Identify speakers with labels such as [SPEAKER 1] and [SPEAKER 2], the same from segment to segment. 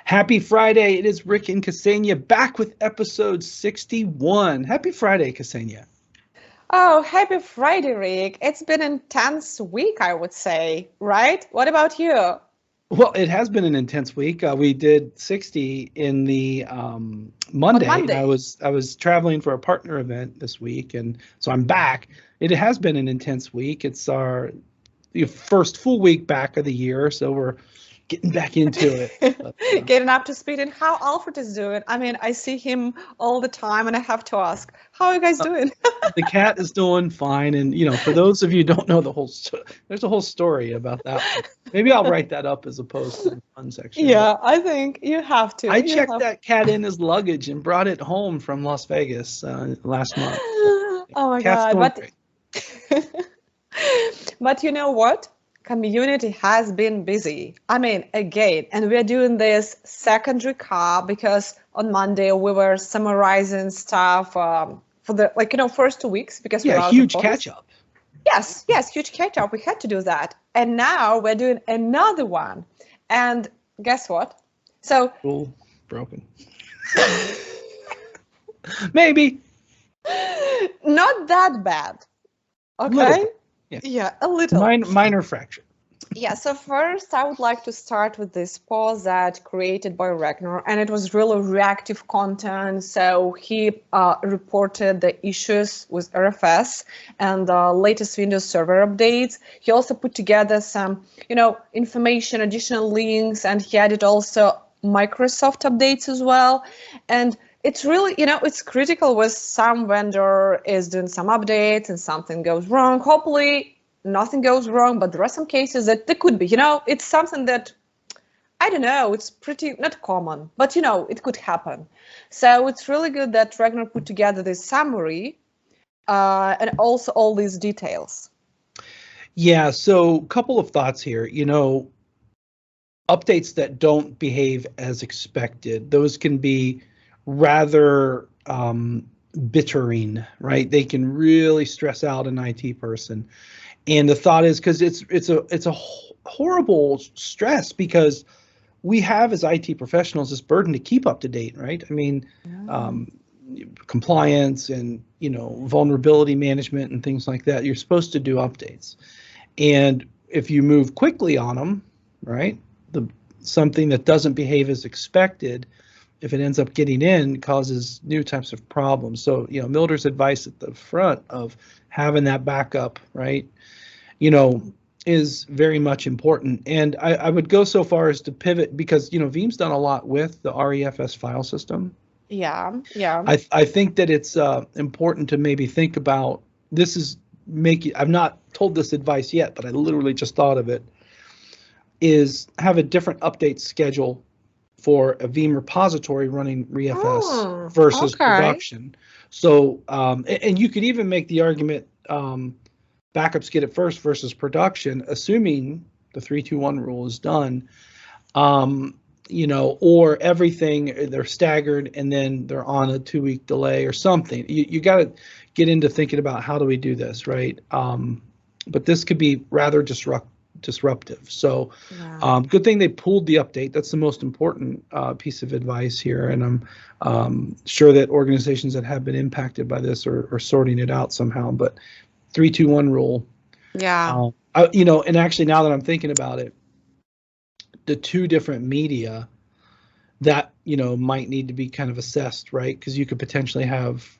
[SPEAKER 1] Happy Friday. It is Rick and Kseniya back with episode 61. Happy Friday, Kseniya.
[SPEAKER 2] Oh, happy Friday, Rick. It's been an intense week, I would say, right? What about you?
[SPEAKER 1] Well, it has been an intense week. We did 60 in the Monday, and I
[SPEAKER 2] Monday.
[SPEAKER 1] was traveling for a partner event this week, and so I'm back. It has been an intense week. It's our first full week back of the year, so we're getting back into it. But,
[SPEAKER 2] Getting up to speed and how Alfred is doing. I mean, I see him all the time and I have to ask, how are you guys doing?
[SPEAKER 1] the cat is doing fine, and for those of you who don't know the whole there's a whole story about that one. Maybe I'll write that up as opposed to the fun section.
[SPEAKER 2] Yeah, I think you have to.
[SPEAKER 1] I checked that cat in his luggage and brought it home from Las Vegas last month.
[SPEAKER 2] Oh my
[SPEAKER 1] Cat's
[SPEAKER 2] God.
[SPEAKER 1] doing
[SPEAKER 2] But but you know what? Community has been busy. I mean, again, and we're doing this second recap because on Monday we were summarizing stuff for the first 2 weeks because we're out
[SPEAKER 1] huge
[SPEAKER 2] of focus.
[SPEAKER 1] catch up.
[SPEAKER 2] Yes, huge catch up. We had to do that, and now we're doing another one. And guess what? So
[SPEAKER 1] Rule broken. Maybe
[SPEAKER 2] not that bad. Okay. Yeah, a little.
[SPEAKER 1] Minor fracture.
[SPEAKER 2] Yeah, so first I would like to start with this post that created by Ragnar, and it was really reactive content. So he reported the issues with RFS and the latest Windows Server updates. He also put together some, information, additional links, and he added also Microsoft updates as well. And it's really, it's critical with some vendor is doing some updates and something goes wrong. Hopefully nothing goes wrong, but there are some cases that there could be, it's something that, I don't know, it's pretty, not common, but it could happen. So it's really good that Ragnar put together this summary and also all these details.
[SPEAKER 1] Yeah, so a couple of thoughts here. Updates that don't behave as expected, those can be rather bittering, right? They can really stress out an IT person. And the thought is because it's a horrible stress because we have as IT professionals this burden to keep up to date, right? I mean, compliance and vulnerability management and things like that. You're supposed to do updates, and if you move quickly on them, right, something that doesn't behave as expected, if it ends up getting in, causes new types of problems. So Milder's advice at the front of having that backup, right, is very much important. And I would go so far as to pivot because Veeam's done a lot with the REFS file system.
[SPEAKER 2] Yeah.
[SPEAKER 1] I think that it's important to maybe think about this. I've not told this advice yet, but I literally just thought of it. Is have a different update schedule for a Veeam repository running REFS versus production. So, and you could even make the argument backups get it first versus production, assuming the 3-2-1 rule is done, or everything, they're staggered and then they're on a 2-week delay or something. You got to get into thinking about how do we do this, right? But this could be rather disruptive. So good thing they pulled the update. That's the most important piece of advice here. And I'm sure that organizations that have been impacted by this are sorting it out somehow. But 3-2-1 rule.
[SPEAKER 2] Yeah.
[SPEAKER 1] And actually now that I'm thinking about it, the two different media that, might need to be kind of assessed, right? Because you could potentially have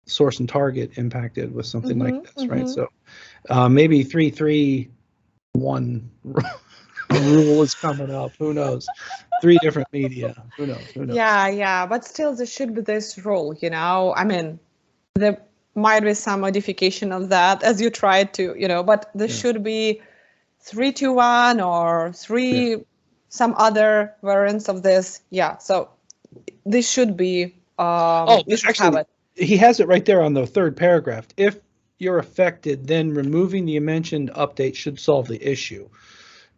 [SPEAKER 1] source and target impacted with something like this, right? So maybe 3-3-1 rule is coming up. Who knows? 3 different media. Who knows?
[SPEAKER 2] Yeah. But still, there should be this rule, I mean, there might be some modification of that as you try to, but there should be 3-2-1 or 3 some other variants of this. Yeah. So this should be.
[SPEAKER 1] He has it right there on the 3rd paragraph. If you're affected, then removing the mentioned update should solve the issue.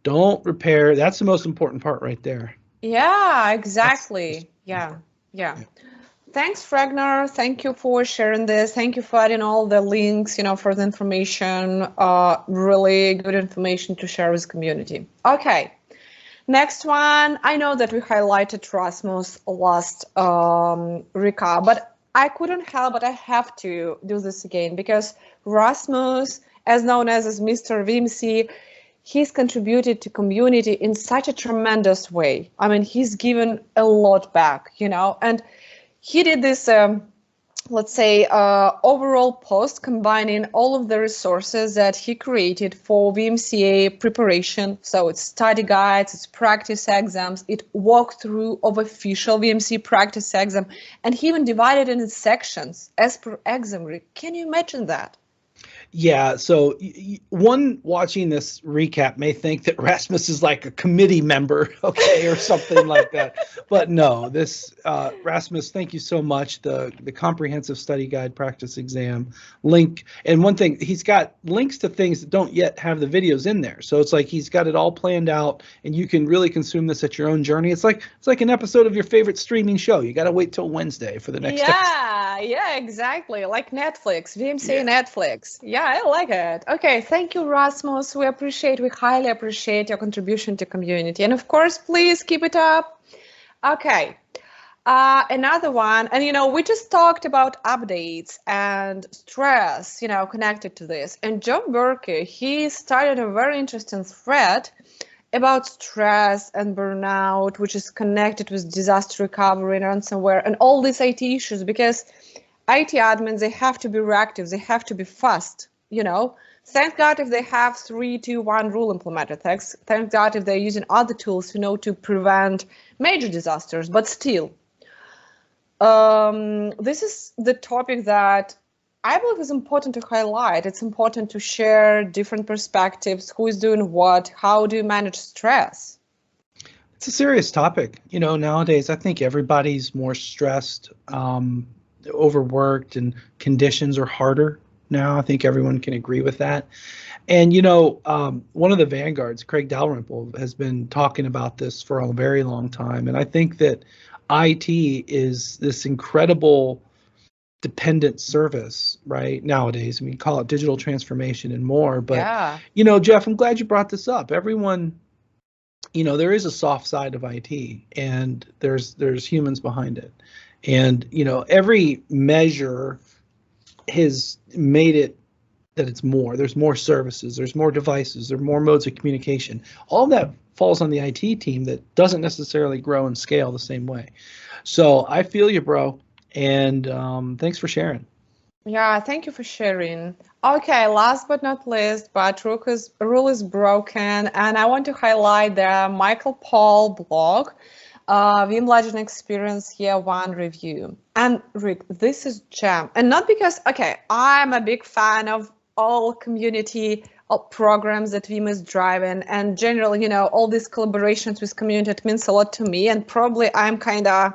[SPEAKER 1] Don't repair. That's the most important part right there.
[SPEAKER 2] Yeah, exactly. Yeah. Thanks, Ragnar. Thank you for sharing this. Thank you for adding all the links, for the information. Really good information to share with community. Okay. Next one, I know that we highlighted Rasmus last recap, but I couldn't help but I have to do this again because Rasmus, as known as Mr. VMC, he's contributed to community in such a tremendous way. I mean, he's given a lot back, and he did this let's say, overall post combining all of the resources that he created for VMCA preparation. So it's study guides, it's practice exams, it walkthrough of official VMC practice exam, and he even divided it in sections as per exam week. Can you imagine that?
[SPEAKER 1] Yeah, so one watching this recap may think that Rasmus is like a committee member, okay, or something like that. But no, this Rasmus, thank you so much. The comprehensive study guide practice exam link, and one thing, he's got links to things that don't yet have the videos in there. So it's like he's got it all planned out, and you can really consume this at your own journey. It's like an episode of your favorite streaming show. You got to wait till Wednesday for the next episode.
[SPEAKER 2] Yeah, exactly. Like Netflix, VMCA Netflix. Yeah, I like it. Okay, thank you, Rasmus. We highly appreciate your contribution to community. And of course, please keep it up. Okay, another one. And, we just talked about updates and stress, connected to this. And John Burke, he started a very interesting thread about stress and burnout, which is connected with disaster recovery and ransomware and all these IT issues, because IT admins, they have to be reactive, they have to be fast. Thank God if they have 3-2-1 rule implemented. Thank God if they're using other tools, to prevent major disasters. But still, this is the topic that I believe is important to highlight. It's important to share different perspectives. Who is doing what? How do you manage stress?
[SPEAKER 1] It's a serious topic. Nowadays, I think everybody's more stressed, overworked, and conditions are harder now. I think everyone can agree with that. And, one of the vanguards, Craig Dalrymple, has been talking about this for a very long time. And I think that IT is this incredible dependent service right nowadays. I mean, call it digital transformation and more. But,
[SPEAKER 2] yeah.
[SPEAKER 1] Jeff, I'm glad you brought this up. Everyone, there is a soft side of IT, and there's humans behind it. And, every measure has made it that it's more. There's more services, there's more devices, there are more modes of communication. All that falls on the IT team that doesn't necessarily grow and scale the same way. So I feel you, bro. And thanks for sharing.
[SPEAKER 2] Yeah, thank you for sharing. Okay, last but not least, but rule is broken. And I want to highlight the Michael Paul blog, Veeam Legends Experience Year 1 Review. And Rick, this is jam. And not because, I'm a big fan of all community programs that Veeam is driving. And generally, all these collaborations with community, it means a lot to me. And probably I'm kind of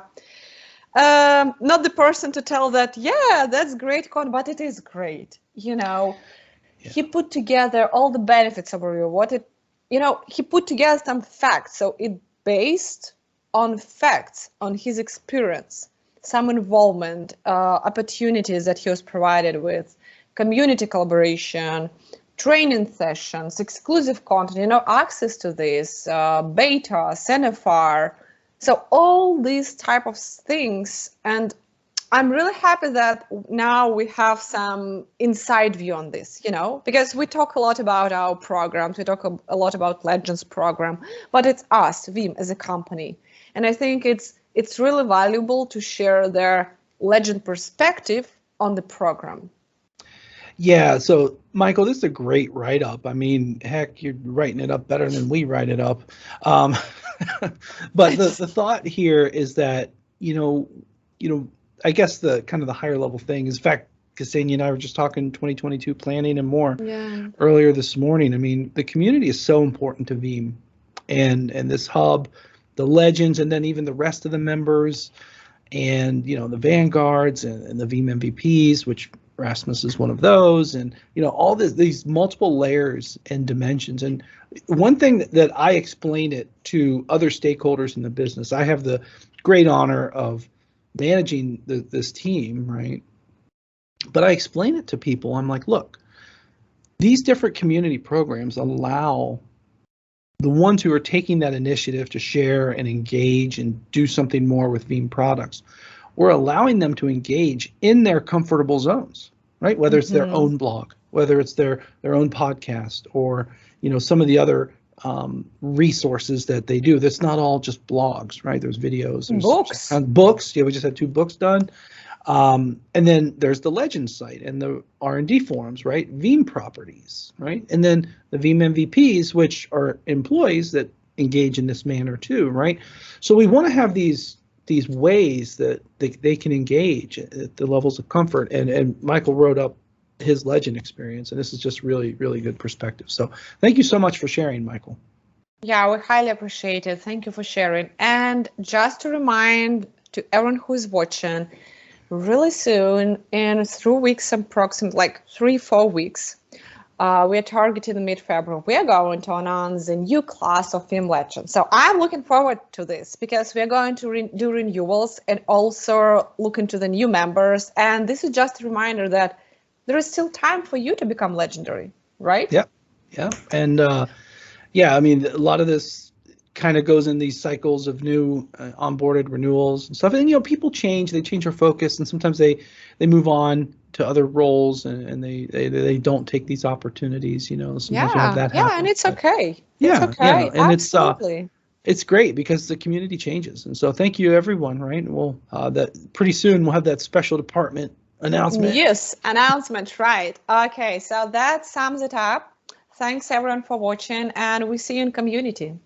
[SPEAKER 2] not the person to tell that, that's great, but it is great. He put together all the benefits of a review. He put together some facts. So it based on facts, on his experience, some involvement, opportunities that he was provided with, community collaboration, training sessions, exclusive content, access to this, beta, CNFR. So all these type of things. And I'm really happy that now we have some inside view on this, because we talk a lot about our programs, we talk a lot about Legends program, but it's us, Veeam, as a company. And I think it's really valuable to share their Legend perspective on the program.
[SPEAKER 1] Yeah, so Michael, this is a great write-up. I mean, heck, you're writing it up better than we write it up. But the thought here is that, I guess the kind of the higher level thing is, in fact, Kseniya and I were just talking 2022 planning and more earlier this morning. I mean, the community is so important to Veeam, and this hub, the Legends, and then even the rest of the members, and the Vanguards and the Veeam MVPs, which Rasmus is one of those, and all these multiple layers and dimensions. And one thing that I explain it to other stakeholders in the business, I have the great honor of managing this team, right? But I explain it to people. I'm like, look, these different community programs allow the ones who are taking that initiative to share and engage and do something more with Veeam products, we're allowing them to engage in their comfortable zones, right? Whether it's their own blog, whether it's their own podcast, or some of the other resources that they do. That's not all just blogs, right? There's videos, there's books. Yeah, we just had 2 books done. And then there's the Legends site and the R&D forums, right? Veeam properties, right? And then the Veeam MVPs, which are employees that engage in this manner too, right? So we want to have these ways that they can engage at the levels of comfort. And Michael wrote up his Legend experience, and this is just really, really good perspective. So thank you so much for sharing, Michael.
[SPEAKER 2] Yeah, we highly appreciate it. Thank you for sharing. And just to remind to everyone who is watching, really soon, in 3 weeks, approximately like 3-4 weeks, we are targeting mid-February. We are going to announce the new class of Veeam Legends. So I'm looking forward to this because we are going to do renewals and also look into the new members. And this is just a reminder that there is still time for you to become legendary, right?
[SPEAKER 1] Yeah, yeah, and yeah, I mean, a lot of this kind of goes in these cycles of new onboarded renewals and stuff. And people change; they change their focus, and sometimes they move on to other roles, and they don't take these opportunities. Sometimes we have that happen.
[SPEAKER 2] Yeah, and it's okay.
[SPEAKER 1] Yeah,
[SPEAKER 2] it's okay.
[SPEAKER 1] And
[SPEAKER 2] absolutely.
[SPEAKER 1] It's great because the community changes, and so thank you, everyone. Right, we'll that pretty soon we'll have that special department announcement.
[SPEAKER 2] Yes, announcement, right. Okay, so that sums it up. Thanks everyone for watching, and we see you in community.